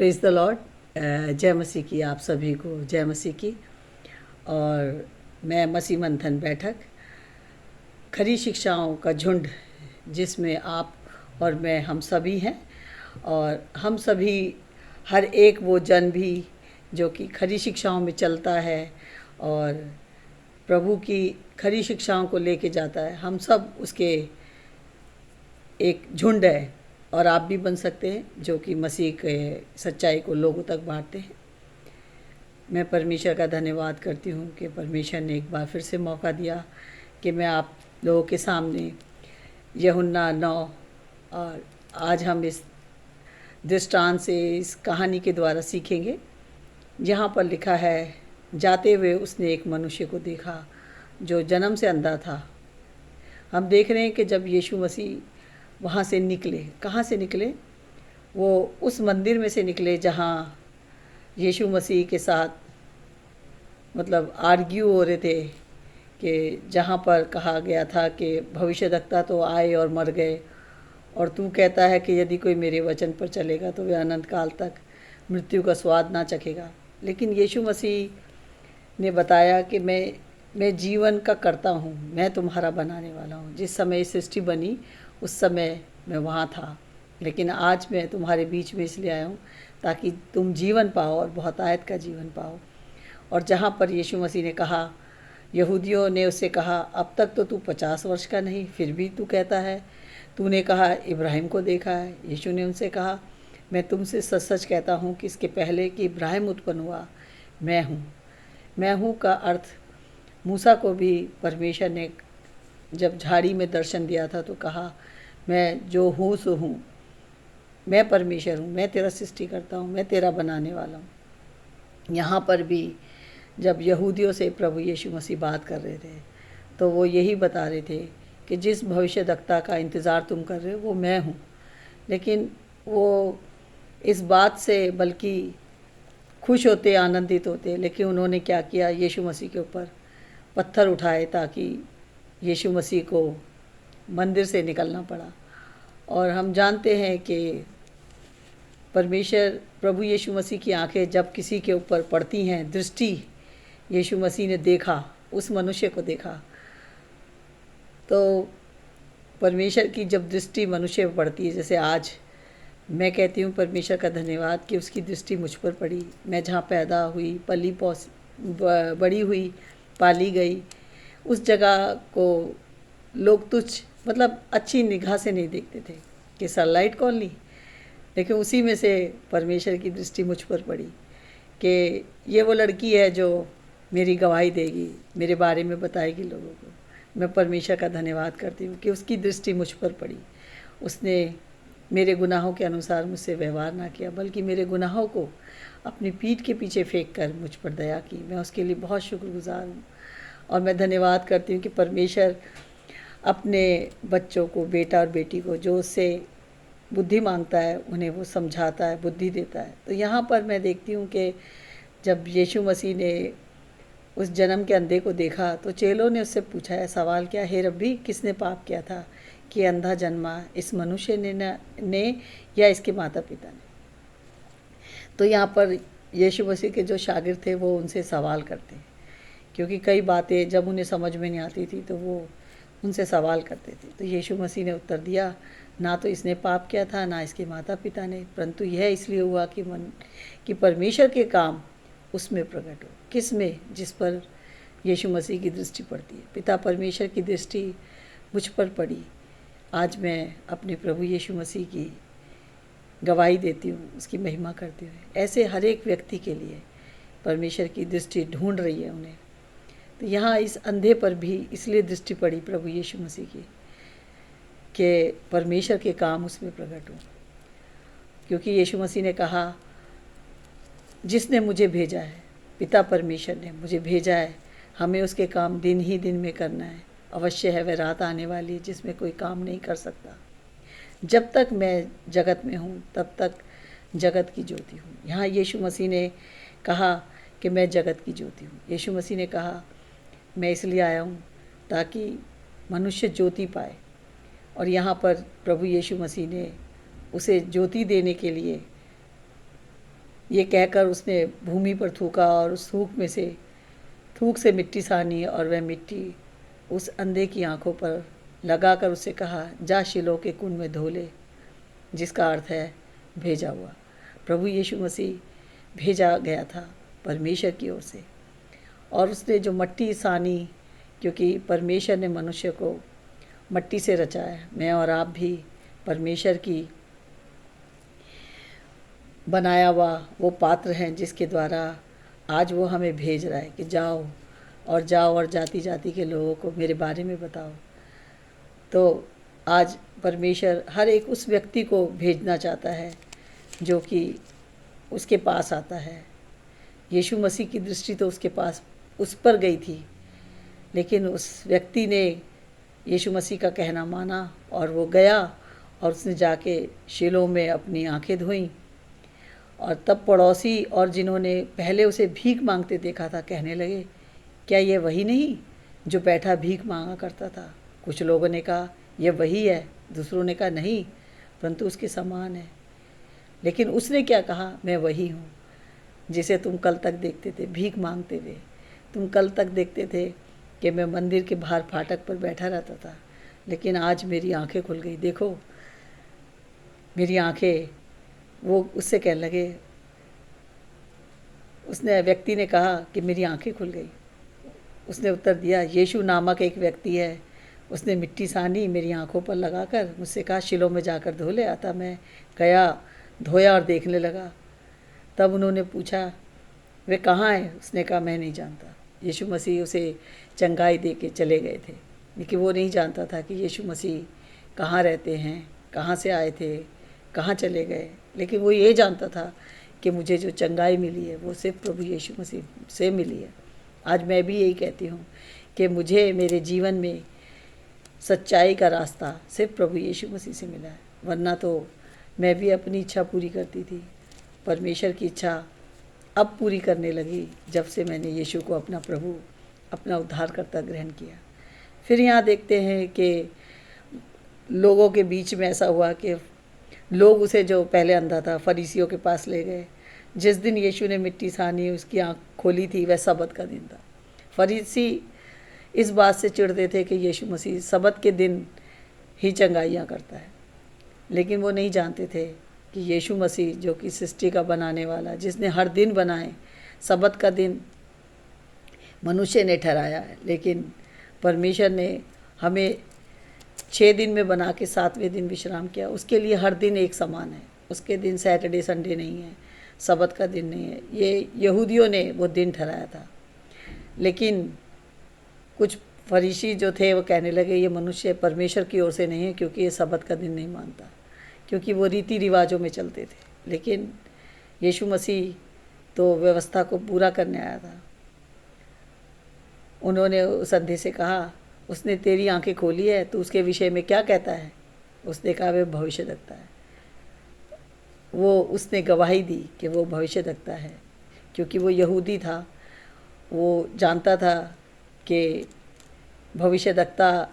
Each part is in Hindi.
Praise the Lord. जय मसीह की आप सभी को जय मसीह की। और मैं मसीह मंथन बैठक खरी शिक्षाओं का झुंड जिसमें आप और मैं हम सभी हैं, और हम सभी हर एक वो जन भी जो कि खरी शिक्षाओं में चलता है और प्रभु की खरी शिक्षाओं को लेके जाता है, हम सब उसके एक झुंड है। और आप भी बन सकते हैं जो कि मसीह के सच्चाई को लोगों तक बांटते हैं। मैं परमेश्वर का धन्यवाद करती हूँ कि परमेश्वर ने एक बार फिर से मौका दिया कि मैं आप लोगों के सामने यूहन्ना 9, और आज हम इस दृष्टांत से, इस कहानी के द्वारा सीखेंगे। यहाँ पर लिखा है, जाते हुए उसने एक मनुष्य को देखा जो जन्म से अंधा था। हम देख रहे हैं कि जब यीशु मसीह वहाँ से निकले, कहाँ से निकले? वो उस मंदिर में से निकले जहाँ यीशु मसीह के साथ मतलब आर्ग्यू हो रहे थे, कि जहाँ पर कहा गया था कि भविष्यद्वक्ता तो आए और मर गए, और तू कहता है कि यदि कोई मेरे वचन पर चलेगा तो वह अनंत काल तक मृत्यु का स्वाद ना चखेगा। लेकिन यीशु मसीह ने बताया कि मैं जीवन का करता हूँ, मैं तुम्हारा बनाने वाला हूँ। जिस समय सृष्टि बनी उस समय मैं वहाँ था, लेकिन आज मैं तुम्हारे बीच में इसलिए आया हूँ ताकि तुम जीवन पाओ और बहुतायत का जीवन पाओ। और जहाँ पर यीशु मसीह ने कहा, यहूदियों ने उससे कहा, अब तक तो तू 50 वर्ष का नहीं, फिर भी तू कहता है, तूने कहा इब्राहिम को देखा है। यीशु ने उनसे कहा, मैं तुमसे सच सच कहता हूँ कि इसके पहले कि इब्राहिम उत्पन्न हुआ, मैं हूँ। मैं हूँ का अर्थ मूसा को भी परमेश्वर ने जब झाड़ी में दर्शन दिया था तो कहा, मैं जो हूँ सो हूँ, मैं परमेश्वर हूँ, मैं तेरा सृष्टि करता हूँ, मैं तेरा बनाने वाला हूँ। यहाँ पर भी जब यहूदियों से प्रभु यीशु मसीह बात कर रहे थे तो वो यही बता रहे थे कि जिस भविष्यद्वक्ता का इंतज़ार तुम कर रहे हो वो मैं हूँ। लेकिन वो इस बात से बल्कि खुश होते, आनंदित होते, लेकिन उन्होंने क्या किया, यीशु मसीह के ऊपर पत्थर उठाए ताकि यीशु मसीह को मंदिर से निकलना पड़ा। और हम जानते हैं कि परमेश्वर प्रभु यीशु मसीह की आंखें जब किसी के ऊपर पड़ती हैं, दृष्टि यीशु मसीह ने देखा, उस मनुष्य को देखा, तो परमेश्वर की जब दृष्टि मनुष्य पर पड़ती है, जैसे आज मैं कहती हूँ परमेश्वर का धन्यवाद कि उसकी दृष्टि मुझ पर पड़ी। मैं जहाँ पैदा हुई, पली बड़ी हुई, पाली गई, उस जगह को लोग तुच्छ मतलब अच्छी निगाह से नहीं देखते थे कि सनलाइट कॉलोनी, लेकिन उसी में से परमेश्वर की दृष्टि मुझ पर पड़ी कि ये वो लड़की है जो मेरी गवाही देगी, मेरे बारे में बताएगी लोगों को। मैं परमेश्वर का धन्यवाद करती हूँ कि उसकी दृष्टि मुझ पर पड़ी। उसने मेरे गुनाहों के अनुसार मुझसे व्यवहार ना किया, बल्कि मेरे गुनाहों को अपनी पीठ के पीछे फेंक कर मुझ पर दया की। मैं उसके लिए बहुत शुक्रगुजार हूँ। और मैं धन्यवाद करती हूँ कि परमेश्वर अपने बच्चों को, बेटा और बेटी को, जो उससे बुद्धि मांगता है उन्हें वो समझाता है, बुद्धि देता है। तो यहाँ पर मैं देखती हूँ कि जब यीशु मसीह ने उस जन्म के अंधे को देखा तो चेलों ने उससे पूछा है सवाल, क्या हे रब्बी, किसने पाप किया था कि अंधा जन्मा, इस मनुष्य ने या इसके माता पिता ने? तो यहाँ पर यीशु मसीह के जो शागिर्द थे वो उनसे सवाल करते हैं, क्योंकि कई बातें जब उन्हें समझ में नहीं आती थी तो वो उनसे सवाल करते थे। तो यीशु मसीह ने उत्तर दिया, ना तो इसने पाप किया था ना इसके माता पिता ने, परंतु यह इसलिए हुआ कि परमेश्वर के काम उसमें प्रकट हो। किस में? जिस पर यीशु मसीह की दृष्टि पड़ती है। पिता परमेश्वर की दृष्टि मुझ पर पड़ी। आज मैं अपने प्रभु यीशु मसीह की गवाही देती हूँ, उसकी महिमा करती हूँ। ऐसे हर एक व्यक्ति के लिए परमेश्वर की दृष्टि ढूंढ रही है उन्हें। तो यहाँ इस अंधे पर भी इसलिए दृष्टि पड़ी प्रभु यीशु मसीह की कि परमेश्वर के काम उसमें प्रकट हो। क्योंकि यीशु मसीह ने कहा, जिसने मुझे भेजा है, पिता परमेश्वर ने मुझे भेजा है, हमें उसके काम दिन ही दिन में करना है। अवश्य है वह रात आने वाली है जिसमें कोई काम नहीं कर सकता। जब तक मैं जगत में हूँ तब तक जगत की ज्योति हूँ। यहाँ यीशु मसीह ने कहा कि मैं जगत की ज्योति हूँ। यीशु मसीह ने कहा, मैं इसलिए आया हूँ ताकि मनुष्य ज्योति पाए। और यहाँ पर प्रभु यीशु मसीह ने उसे ज्योति देने के लिए ये कहकर उसने भूमि पर थूका और उस थूक से मिट्टी सानी और वह मिट्टी उस अंधे की आंखों पर लगाकर उससे कहा, जा शिलो के कुंड में धो ले, जिसका अर्थ है भेजा हुआ। प्रभु यीशु मसीह भेजा गया था परमेश्वर की ओर से, और उसने जो मट्टी सानी, क्योंकि परमेश्वर ने मनुष्य को मट्टी से रचा है, मैं और आप भी परमेश्वर की बनाया हुआ वो पात्र हैं जिसके द्वारा आज वो हमें भेज रहा है कि जाओ और जाति जाति के लोगों को मेरे बारे में बताओ। तो आज परमेश्वर हर एक उस व्यक्ति को भेजना चाहता है जो कि उसके पास आता है। यीशु मसीह की दृष्टि तो उसके पास उस पर गई थी, लेकिन उस व्यक्ति ने यीशु मसीह का कहना माना और वो गया और उसने जाके शीलो में अपनी आंखें धोईं। और तब पड़ोसी और जिन्होंने पहले उसे भीख मांगते देखा था कहने लगे, क्या ये वही नहीं जो बैठा भीख मांगा करता था? कुछ लोगों ने कहा यह वही है, दूसरों ने कहा नहीं, परंतु उसके समान है। लेकिन उसने क्या कहा, मैं वही हूँ जिसे तुम कल तक देखते थे भीख मांगते हुए। तुम कल तक देखते थे कि मैं मंदिर के बाहर फाटक पर बैठा रहता था, लेकिन आज मेरी आंखें खुल गई। देखो मेरी आंखें। वो उससे कहने लगे, उसने व्यक्ति ने कहा कि मेरी आंखें खुल गई। उसने उत्तर दिया, यीशु नामक एक व्यक्ति है, उसने मिट्टी सानी मेरी आंखों पर लगाकर मुझसे कहा शिलो में जाकर धो ले। आता मैं गया, धोया और देखने लगा। तब उन्होंने पूछा वे कहाँ हैं? उसने कहा मैं नहीं जानता। यीशु मसीह उसे चंगाई दे के चले गए थे, लेकिन वो नहीं जानता था कि यीशु मसीह कहाँ रहते हैं, कहाँ से आए थे, कहाँ चले गए। लेकिन वो ये जानता था कि मुझे जो चंगाई मिली है वो सिर्फ प्रभु यीशु मसीह से मिली है। आज मैं भी यही कहती हूँ कि मुझे मेरे जीवन में सच्चाई का रास्ता सिर्फ प्रभु यीशु मसीह से मिला है, वरना तो मैं भी अपनी इच्छा पूरी करती थी। परमेश्वर की इच्छा अब पूरी करने लगी जब से मैंने यीशु को अपना प्रभु, अपना उद्धारकर्ता ग्रहण किया। फिर यहाँ देखते हैं कि लोगों के बीच में ऐसा हुआ कि लोग उसे, जो पहले अंधा था, फरीसियों के पास ले गए। जिस दिन यीशु ने मिट्टी सानी, उसकी आँख खोली थी, वह सबत का दिन था। फरीसी इस बात से चिढ़ते थे कि यीशु मसीह सबत के दिन ही चंगाइयाँ करता है, लेकिन वो नहीं जानते थे कि यीशु मसीह जो कि सृष्टि का बनाने वाला, जिसने हर दिन बनाए, सबत का दिन मनुष्य ने ठहराया है, लेकिन परमेश्वर ने हमें 6 दिन में बना के 7वें दिन विश्राम किया। उसके लिए हर दिन एक समान है। उसके दिन सैटरडे संडे नहीं है, सबत का दिन नहीं है। ये यहूदियों ने वो दिन ठहराया था, लेकिन कुछ फरीसी जो थे वो कहने लगे ये मनुष्य परमेश्वर की ओर से नहीं है, क्योंकि ये सबत का दिन नहीं मानता, क्योंकि वो रीति रिवाजों में चलते थे। लेकिन यीशु मसीह तो व्यवस्था को पूरा करने आया था। उन्होंने उस अंधे से कहा, उसने तेरी आंखें खोली है, तो उसके विषय में क्या कहता है? उसने कहा वह भविष्य देखता है। वो उसने गवाही दी कि वो भविष्य देखता है, क्योंकि वो यहूदी था। वो जानता था कि भविष्य देखता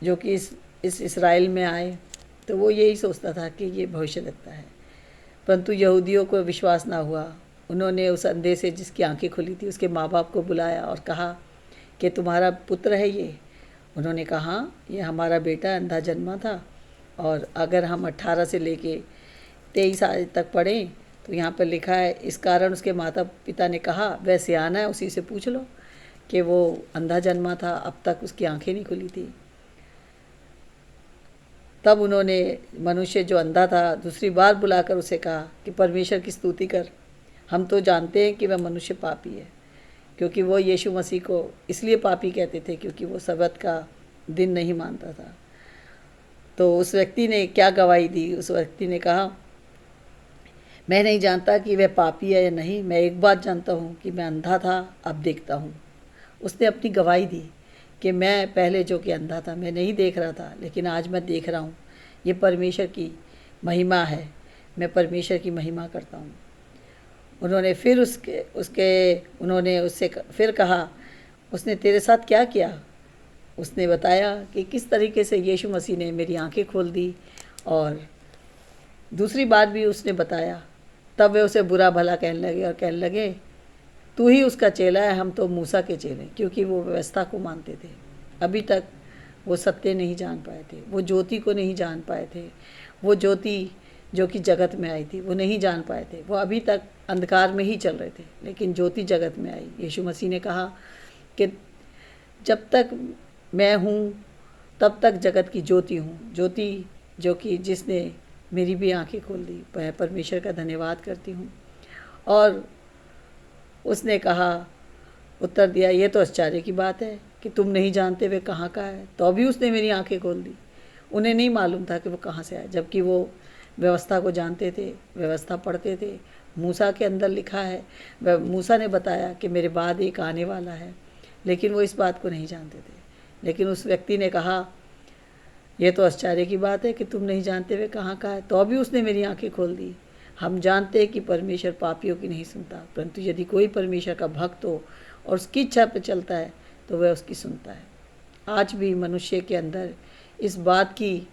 जो कि इस इस्राएल में आए, तो वो यही सोचता था कि ये भविष्य देखता है। परंतु यहूदियों को विश्वास ना हुआ। उन्होंने उस अंधे से, जिसकी आंखें खुली थी, उसके माँ बाप को बुलाया और कहा कि तुम्हारा पुत्र है ये? उन्होंने कहा हाँ, ये हमारा बेटा अंधा जन्मा था, और अगर हम 18 से लेके 23 साल तक पढ़ें तो यहाँ पर लिखा है, इस कारण उसके माता पिता ने कहा वह सियाना है, उसी से पूछ लो कि वो अंधा जन्मा था, अब तक उसकी आंखें नहीं खुली थी। तब उन्होंने मनुष्य जो अंधा था दूसरी बार बुलाकर उसे कहा कि परमेश्वर की स्तुति कर, हम तो जानते हैं कि वह मनुष्य पापी है। क्योंकि वो यीशु मसीह को इसलिए पापी कहते थे क्योंकि वो सबत का दिन नहीं मानता था। तो उस व्यक्ति ने क्या गवाही दी? उस व्यक्ति ने कहा मैं नहीं जानता कि वह पापी है या नहीं, मैं एक बात जानता हूँ कि मैं अंधा था, अब देखता हूँ। उसने अपनी गवाही दी कि मैं पहले जो कि अंधा था, मैं नहीं देख रहा था, लेकिन आज मैं देख रहा हूँ। ये परमेश्वर की महिमा है, मैं परमेश्वर की महिमा करता हूँ। उन्होंने फिर उन्होंने उससे फिर कहा उसने तेरे साथ क्या किया? उसने बताया कि किस तरीके से यीशु मसीह ने मेरी आंखें खोल दी। और दूसरी बात भी उसने बताया तब वे उसे बुरा भला कहने लगे और कहने लगे, तू ही उसका चेला है, हम तो मूसा के चेले। क्योंकि वो व्यवस्था को मानते थे। अभी तक वो सत्य नहीं जान पाए थे, वो ज्योति को नहीं जान पाए थे। वो ज्योति जो कि जगत में आई थी वो नहीं जान पाए थे। वो अभी तक अंधकार में ही चल रहे थे, लेकिन ज्योति जगत में आई। यीशु मसीह ने कहा कि जब तक मैं हूँ तब तक जगत की ज्योति हूँ। ज्योति जो कि जिसने मेरी भी आंखें खोल दी। मैं परमेश्वर का धन्यवाद करती हूँ। और उसने कहा, उत्तर दिया, ये तो आश्चर्य की बात है कि तुम नहीं जानते वे कहाँ का है। तो अभी उसने मेरी आंखें खोल दी। उन्हें नहीं मालूम था कि वो कहाँ से आए, जबकि वो व्यवस्था को जानते थे, व्यवस्था पढ़ते थे। मूसा के अंदर लिखा है, मूसा ने बताया कि मेरे बाद एक आने वाला है, लेकिन वो इस बात को नहीं जानते थे। लेकिन उस व्यक्ति ने कहा, यह तो आश्चर्य की बात है कि तुम नहीं जानते वे कहाँ का है। तो अभी उसने मेरी आंखें खोल दी। हम जानते हैं कि परमेश्वर पापियों की नहीं सुनता, परंतु यदि कोई परमेश्वर का भक्त हो और उसकी इच्छा पर चलता है तो वह उसकी सुनता है। आज भी मनुष्य के अंदर इस बात की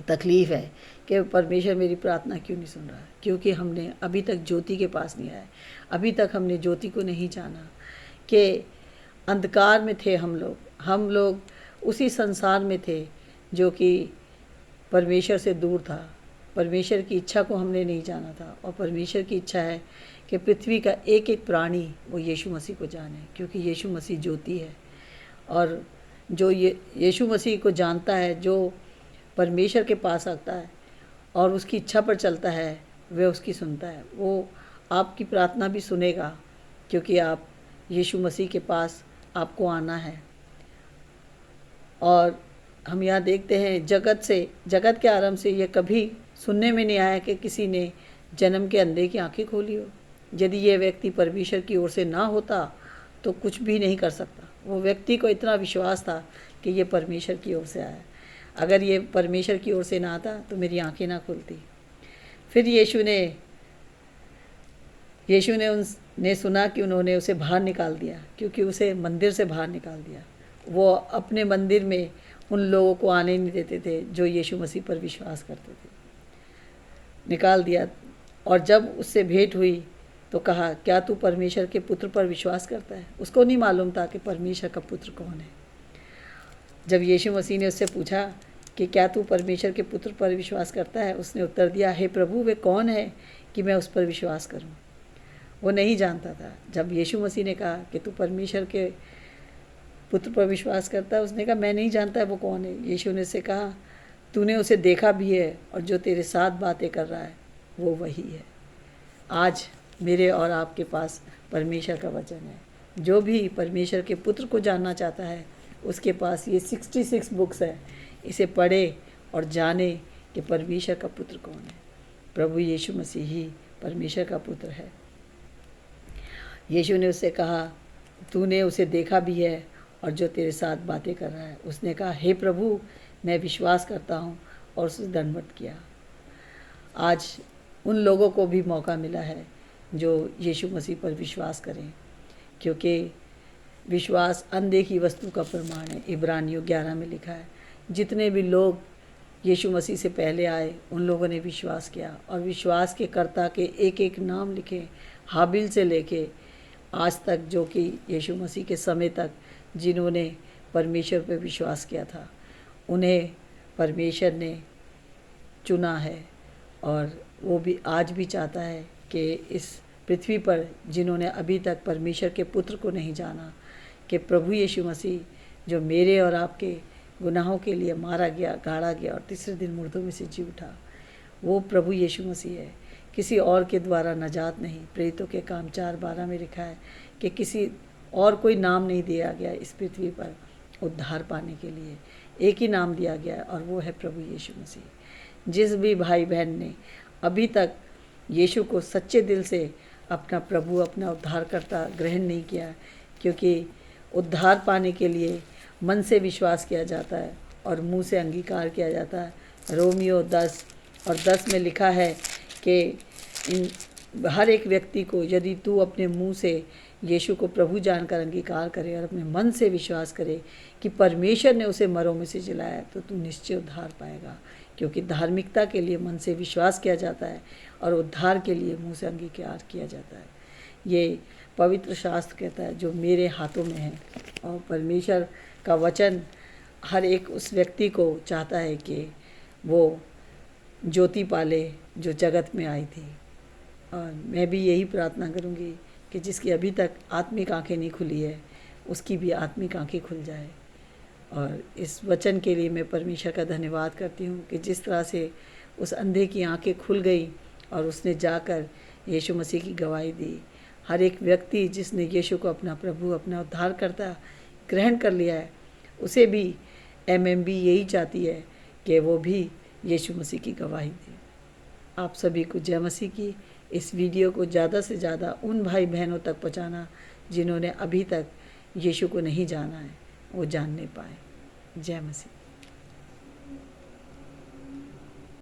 तकलीफ़ है कि परमेश्वर मेरी प्रार्थना क्यों नहीं सुन रहा है, क्योंकि हमने अभी तक ज्योति के पास नहीं आए। अभी तक हमने ज्योति को नहीं जाना कि अंधकार में थे हम लोग उसी संसार में थे जो कि परमेश्वर से दूर था। परमेश्वर की इच्छा को हमने नहीं जाना था। और परमेश्वर की इच्छा है कि पृथ्वी का एक एक प्राणी वो यीशु मसीह को जाने, क्योंकि यीशु मसीह ज्योति है। और जो यीशु मसीह को जानता है, जो परमेश्वर के पास आता है और उसकी इच्छा पर चलता है, वह उसकी सुनता है। वो आपकी प्रार्थना भी सुनेगा, क्योंकि आप यीशु मसीह के पास आपको आना है। और हम यहाँ देखते हैं जगत के आरंभ से ये कभी सुनने में नहीं आया कि किसी ने जन्म के अंधे की आंखें खोली हो। यदि ये व्यक्ति परमेश्वर की ओर से ना होता तो कुछ भी नहीं कर सकता। वो व्यक्ति को इतना विश्वास था कि ये परमेश्वर की ओर से आया। अगर ये परमेश्वर की ओर से ना आता तो मेरी आंखें ना खुलती। फिर यीशु ने उनने सुना कि उन्होंने उसे बाहर निकाल दिया, क्योंकि उसे मंदिर से बाहर निकाल दिया। वो अपने मंदिर में उन लोगों को आने नहीं देते थे जो यीशु मसीह पर विश्वास करते थे, निकाल दिया। और जब उससे भेंट हुई तो कहा, क्या तू परमेश्वर के पुत्र पर विश्वास करता है? उसको नहीं मालूम था कि परमेश्वर का पुत्र कौन है। जब यीशु मसीह ने उससे पूछा कि क्या तू परमेश्वर के पुत्र पर विश्वास करता है, उसने उत्तर दिया, हे प्रभु, वे कौन है कि मैं उस पर विश्वास करूं? वो नहीं जानता था। जब यीशु मसीह ने कहा कि तू परमेश्वर के पुत्र पर विश्वास करता है, उसने कहा, मैं नहीं जानता है वो कौन है। यीशु ने उससे कहा, तूने उसे देखा भी है और जो तेरे साथ बातें कर रहा है वो वही है। आज मेरे और आपके पास परमेश्वर का वचन है। जो भी परमेश्वर के पुत्र को जानना चाहता है उसके पास ये 66 बुक्स है। इसे पढ़े और जाने कि परमेश्वर का पुत्र कौन है। प्रभु यीशु मसीह ही परमेश्वर का पुत्र है। यीशु ने उससे कहा, तूने उसे देखा भी है और जो तेरे साथ बातें कर रहा है। उसने कहा, हे प्रभु, मैं विश्वास करता हूँ, और उसने दंडवत किया। आज उन लोगों को भी मौका मिला है जो यीशु मसीह पर विश्वास करें, क्योंकि विश्वास अनदेखी वस्तु का प्रमाण है। इब्रानियों 11 में लिखा है, जितने भी लोग यीशु मसीह से पहले आए उन लोगों ने विश्वास किया, और विश्वास के कर्ता के एक एक नाम लिखे, हाबिल से लेके आज तक, जो कि यीशु मसीह के समय तक जिन्होंने परमेश्वर पर विश्वास किया था, उन्हें परमेश्वर ने चुना है। और वो भी आज भी चाहता है कि इस पृथ्वी पर जिन्होंने अभी तक परमेश्वर के पुत्र को नहीं जाना, कि प्रभु यीशु मसीह जो मेरे और आपके गुनाहों के लिए मारा गया, गाड़ा गया और तीसरे दिन मुर्दों में से जी उठा, वो प्रभु यीशु मसीह है। किसी और के द्वारा नजात नहीं। प्रेरितों के काम 4:12 में लिखा है कि किसी और कोई नाम नहीं दिया गया इस पृथ्वी पर उद्धार पाने के लिए। एक ही नाम दिया गया है और वो है प्रभु यीशु मसीह। जिस भी भाई बहन ने अभी तक यीशु को सच्चे दिल से अपना प्रभु, अपना उद्धारकर्ता ग्रहण नहीं किया, क्योंकि उद्धार पाने के लिए मन से विश्वास किया जाता है और मुंह से अंगीकार किया जाता है। रोमियो 10:10 में लिखा है कि हर एक व्यक्ति को, यदि तू अपने मुंह से यीशु को प्रभु जानकर अंगीकार करे और अपने मन से विश्वास करे कि परमेश्वर ने उसे मरों में से जिलाया, तो तू निश्चय उद्धार पाएगा। क्योंकि धार्मिकता के लिए मन से विश्वास किया जाता है और उद्धार के लिए मुँह से अंगीकार किया जाता है। ये पवित्र शास्त्र कहता है जो मेरे हाथों में है, और परमेश्वर का वचन हर एक उस व्यक्ति को चाहता है कि वो ज्योति पाले जो जगत में आई थी। और मैं भी यही प्रार्थना करूँगी कि जिसकी अभी तक आत्मिक आंखें नहीं खुली है, उसकी भी आत्मिक आंखें खुल जाए। और इस वचन के लिए मैं परमेश्वर का धन्यवाद करती हूँ कि जिस तरह से उस अंधे की आंखें खुल गई और उसने जाकर यीशु मसीह की गवाही दी। हर एक व्यक्ति जिसने यीशु को अपना प्रभु, अपना उद्धारकर्ता ग्रहण कर लिया है, उसे भी MMB यही चाहती है कि वो भी यीशु मसीह की गवाही दे। आप सभी को जय मसीह की। इस वीडियो को ज़्यादा से ज़्यादा उन भाई बहनों तक पहुँचाना जिन्होंने अभी तक यीशु को नहीं जाना है, वो जानने पाए। जय मसीह।